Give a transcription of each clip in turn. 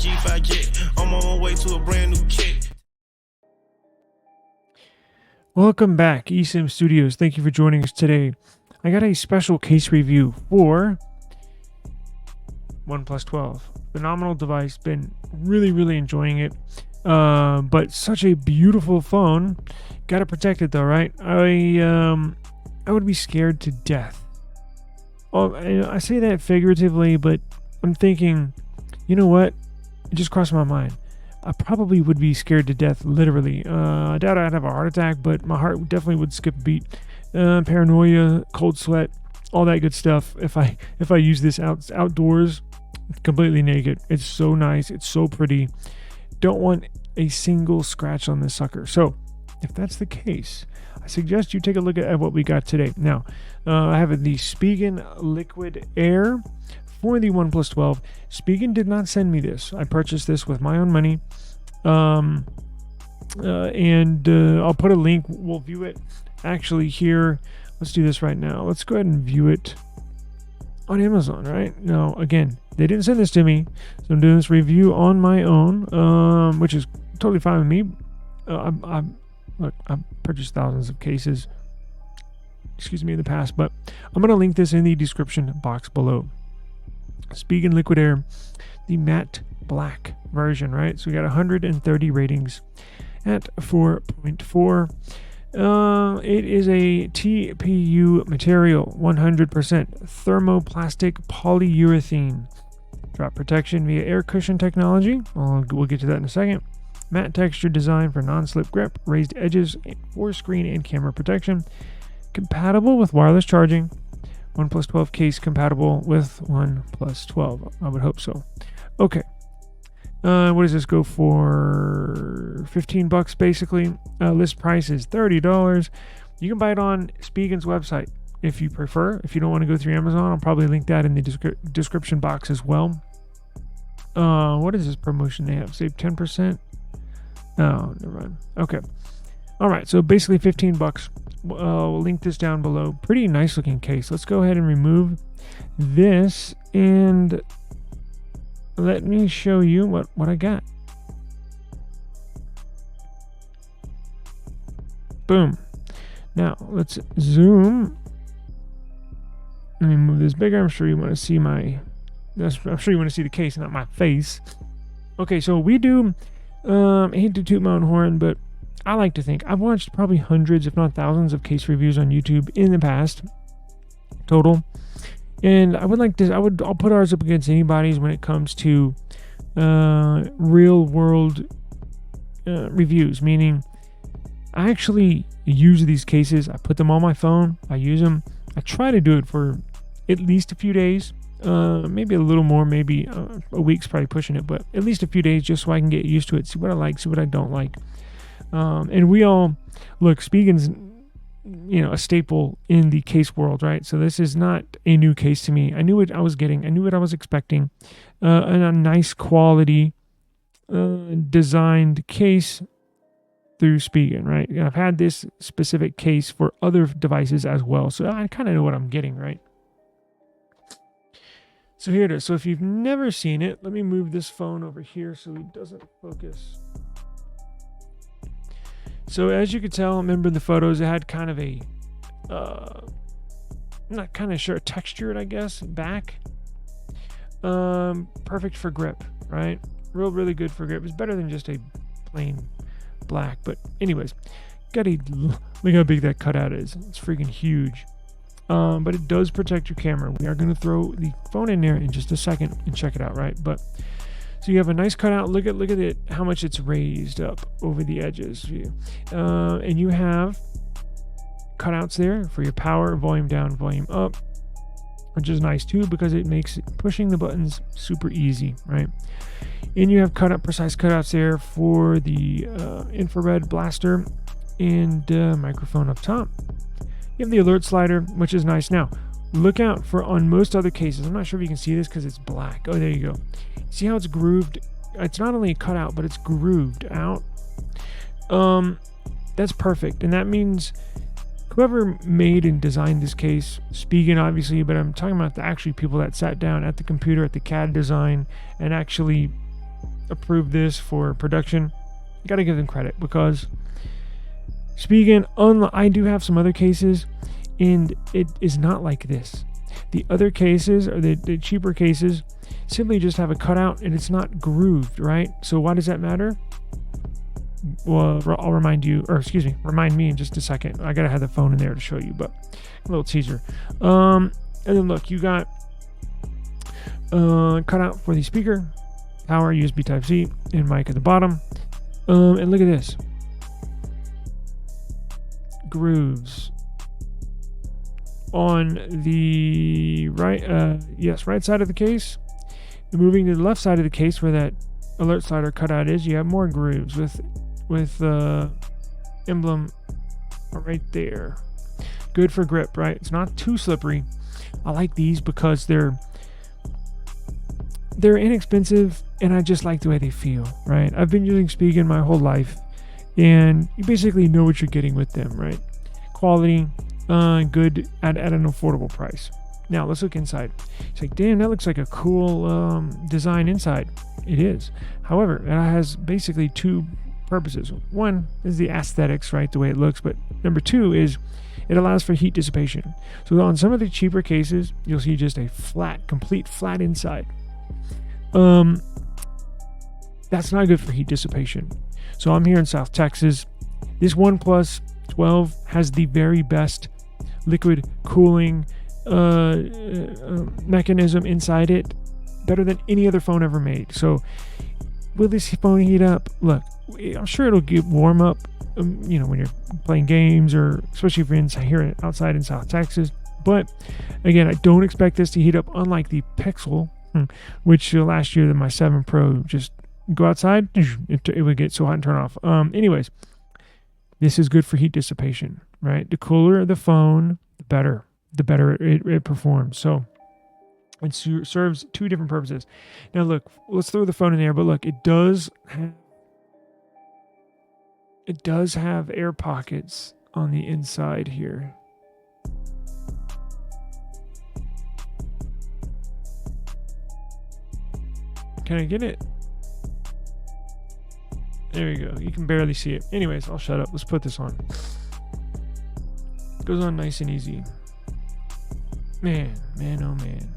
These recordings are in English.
G5 jet. I'm on my way to a brand new kit. Welcome back, eSIM Studios. Thank you for joining us today. I got a special case review for OnePlus 12. Phenomenal device. Been really enjoying it. But such a beautiful phone. Gotta protect it though, right? I would be scared to death. Oh, I say that figuratively, but I'm thinking, you know what? It just crossed my mind. I probably would be scared to death, literally. I doubt I'd have a heart attack, but my heart definitely would skip a beat. Paranoia, cold sweat, all that good stuff. If I use this outdoors, completely naked. It's so nice. It's so pretty. Don't want a single scratch on this sucker. So, if that's the case, I suggest you take a look at what we got today. Now, I have the Spigen Liquid Air for the OnePlus 12. Spigen did not send me this. I purchased this with my own money. And I'll put a link. We'll view it actually here. Let's do this right now. Let's go ahead and view it on Amazon, right? Now, again, they didn't send this to me, so I'm doing this review on my own, which is totally fine with me. I've purchased thousands of cases, in the past, but I'm going to link this in the description box below. Spigen Liquid Air, the matte black version, right? So we got 130 ratings at 4.4. It is a TPU material, 100% thermoplastic polyurethane. Drop protection via air cushion technology. We'll get to that in a second. Matte texture design for non-slip grip, raised edges for screen and camera protection. Compatible with wireless charging. OnePlus 12 case compatible with OnePlus 12. I would hope so. Okay. What does this go for? $15 basically. List price is $30. You can buy it on Spigen's website if you prefer. If you don't want to go through Amazon, I'll probably link that in the description box as well. What is this promotion they have? Save 10%? Oh, never mind. Okay. All right. So basically $15. We'll link this down below. Pretty nice looking case. Let's go ahead and remove this and let me show you what I got. Boom. Now let's zoom. Let me move this bigger. I'm sure you want to see the case, not my face. Okay, so we do. I hate to toot my own horn, but I like to think I've watched probably hundreds, if not thousands, of case reviews on YouTube in the past, total. And I would like to. I'll put ours up against anybody's when it comes to real world reviews. Meaning, I actually use these cases. I put them on my phone. I use them. I try to do it for at least a few days. Maybe a little more. Maybe a week's probably pushing it, but at least a few days, just so I can get used to it. See what I like. See what I don't like. And we all look. Spigen's, a staple in the case world, right? So this is not a new case to me. I knew what I was getting. I knew what I was expecting. And a nice quality designed case through Spigen, right? And I've had this specific case for other devices as well, so I kind of know what I'm getting, right? So here it is. So if you've never seen it, let me move this phone over here so it doesn't focus. So as you could tell, remember the photos, it had kind of a, not kind of sure, textured, I guess, back. Perfect for grip, right? Really good for grip. It's better than just a plain black. But anyways, look how big that cutout is. It's freaking huge. But it does protect your camera. We are going to throw the phone in there in just a second and check it out, right? But so you have a nice cutout. Look at it, how much it's raised up over the edges. And you have cutouts there for your power, volume down, volume up, which is nice too because it makes pushing the buttons super easy, right? And you have precise cutouts there for the infrared blaster and microphone up top. You have the alert slider, which is nice. Now, look out for on most other cases. I'm not sure if you can see this because it's black. Oh, there you go. See how it's grooved? It's not only cut out, but it's grooved out. That's perfect. And that means whoever made and designed this case, Spigen obviously, but I'm talking about the actually people that sat down at the computer, at the CAD design, and actually approved this for production. You got to give them credit, because Spigen, I do have some other cases, and it is not like this. The other cases, or the cheaper cases, simply just have a cutout and it's not grooved, right? So why does that matter? Well, I'll remind me in just a second. I gotta have the phone in there to show you, but a little teaser. And then look, you got cutout for the speaker, power, USB Type-C, and mic at the bottom. And look at this. Grooves on the right side of the case. Moving to the left side of the case where that alert slider cutout is, you have more grooves with emblem right there. Good for grip, right? It's not too slippery. I like these because they're inexpensive, and I just like the way they feel, right? I've been using Spigen my whole life, and you basically know what you're getting with them, right? Quality, good at an affordable price. Now let's look inside. It's like, damn, that looks like a cool design inside. It is. However, it has basically two purposes. One is the aesthetics, right? The way it looks. But number two is it allows for heat dissipation. So on some of the cheaper cases, you'll see just a complete flat inside. That's not good for heat dissipation. So I'm here in South Texas. This OnePlus 12 has the very best liquid cooling mechanism inside it, better than any other phone ever made. So will this phone heat up? Look, I'm sure it'll get warm up, when you're playing games, or especially if you're here outside in South Texas. But again, I don't expect this to heat up, unlike the Pixel, which last year my 7 Pro, just go outside, it would get so hot and turn off. Anyways, this is good for heat dissipation, right? The cooler the phone, the better it performs. So it serves two different purposes. Now look, let's throw the phone in there, but look, it does have air pockets on the inside here. Can I get it? There you go. You can barely see it. Anyways, I'll shut up. Let's put this on. It goes on nice and easy. Man, oh man.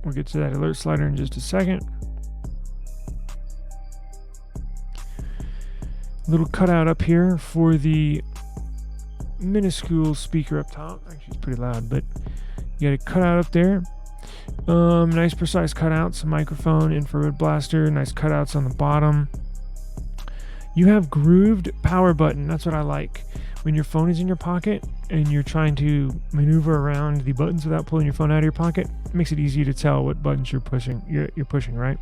We'll get to that alert slider in just a second. Little cutout up here for the minuscule speaker up top. Actually, it's pretty loud, but you got a cutout up there. Nice precise cutouts, microphone, infrared blaster, nice cutouts on the bottom. You have grooved power button. That's what I like. When your phone is in your pocket and you're trying to maneuver around the buttons without pulling your phone out of your pocket, it makes it easy to tell what buttons you're pushing. You're pushing, right?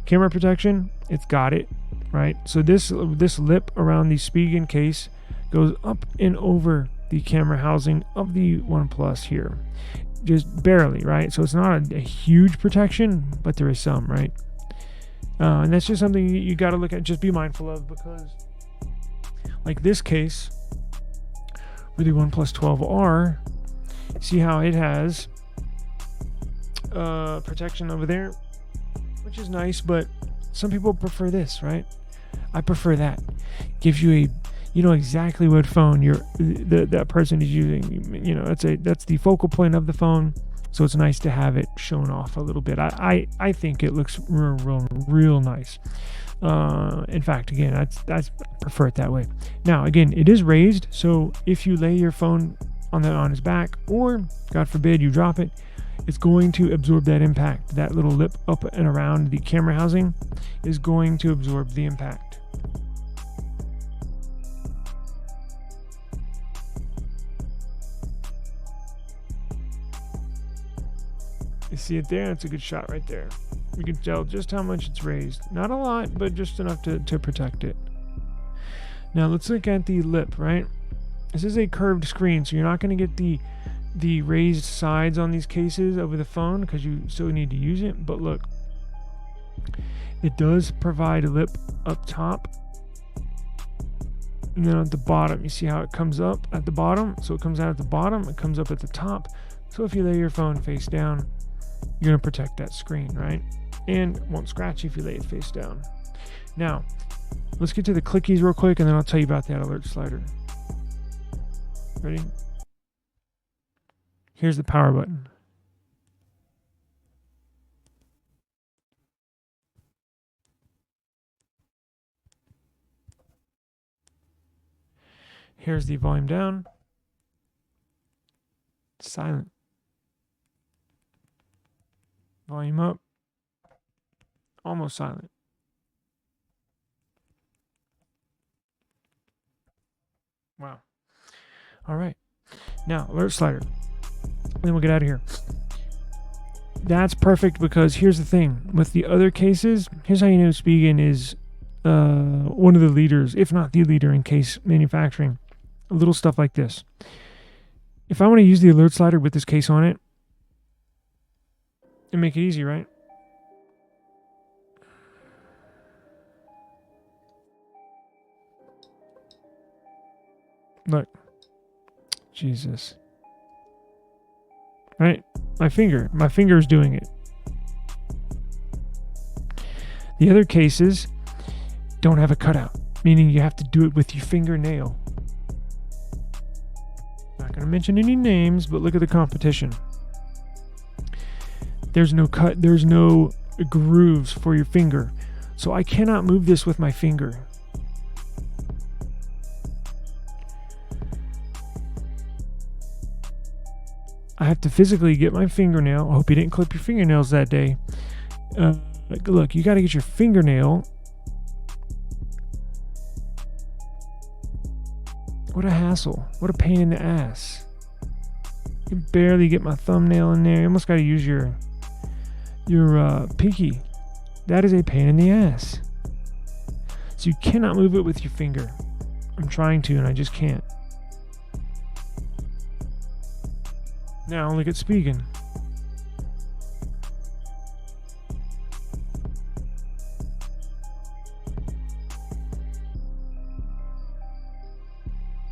Camera protection, it's got it, right? So this lip around the Spigen case goes up and over the camera housing of the OnePlus here, just barely, right? So it's not a huge protection, but there is some, right? And that's just something you got to look at, just be mindful of, because like this case with the OnePlus 12R, see how it has protection over there, which is nice, but some people prefer this, right? I prefer that. Gives you you know exactly what phone that person is using. You know, that's the focal point of the phone, so it's nice to have it shown off a little bit. I think it looks real nice. In fact, again, I prefer it that way. Now, again, it is raised, so if you lay your phone on its back, or God forbid you drop it, it's going to absorb that impact. That little lip up and around the camera housing is going to absorb the impact. You see it there? That's a good shot right there. You can tell just how much it's raised. Not a lot, but just enough to protect it. Now let's look at the lip, right? This is a curved screen, so you're not going to get the the raised sides on these cases over the phone because you still need to use it. But look, it does provide a lip up top, and then at the bottom, you see how it comes up at the bottom? So it comes out at the bottom, it comes up at the top. So if you lay your phone face down, you're going to protect that screen, right? And it won't scratch if you lay it face down. Now, let's get to the clickies real quick, and then I'll tell you about that alert slider. Ready? Here's the power button. Here's the volume down. Silent. Volume up. Almost silent. Wow. All right. Now, alert slider. Then we'll get out of here. That's perfect because here's the thing. With the other cases, here's how you know Spigen is one of the leaders, if not the leader in case manufacturing. Little stuff like this. If I want to use the alert slider with this case on it, and make it easy, right? Look. Jesus. Right? My finger is doing it. The other cases don't have a cutout, meaning you have to do it with your fingernail. Not going to mention any names, but look at the competition. There's no cut, there's no grooves for your finger. So I cannot move this with my finger. I have to physically get my fingernail. I hope you didn't clip your fingernails that day. Look, you got to get your fingernail. What a hassle. What a pain in the ass. I can barely get my thumbnail in there. You almost got to use your pinky. That is a pain in the ass. So you cannot move it with your finger. I'm trying to, and I just can't. Now look at Spigen.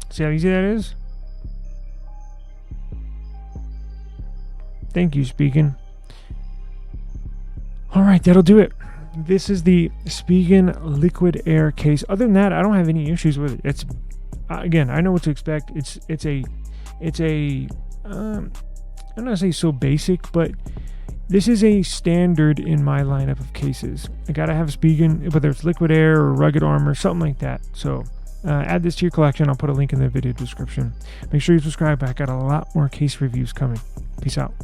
See how easy that is? Thank you, Spigen. All right, that'll do it. This is the Spigen Liquid Air case. Other than that, I don't have any issues with it. It's again, I know what to expect. It's a I'm not say so basic, but this is a standard in my lineup of cases. I gotta have a Spigen, whether it's Liquid Air or Rugged Armor, something like that. So add this to your collection. I'll put a link in the video description. Make sure you subscribe. I got a lot more case reviews coming. Peace out.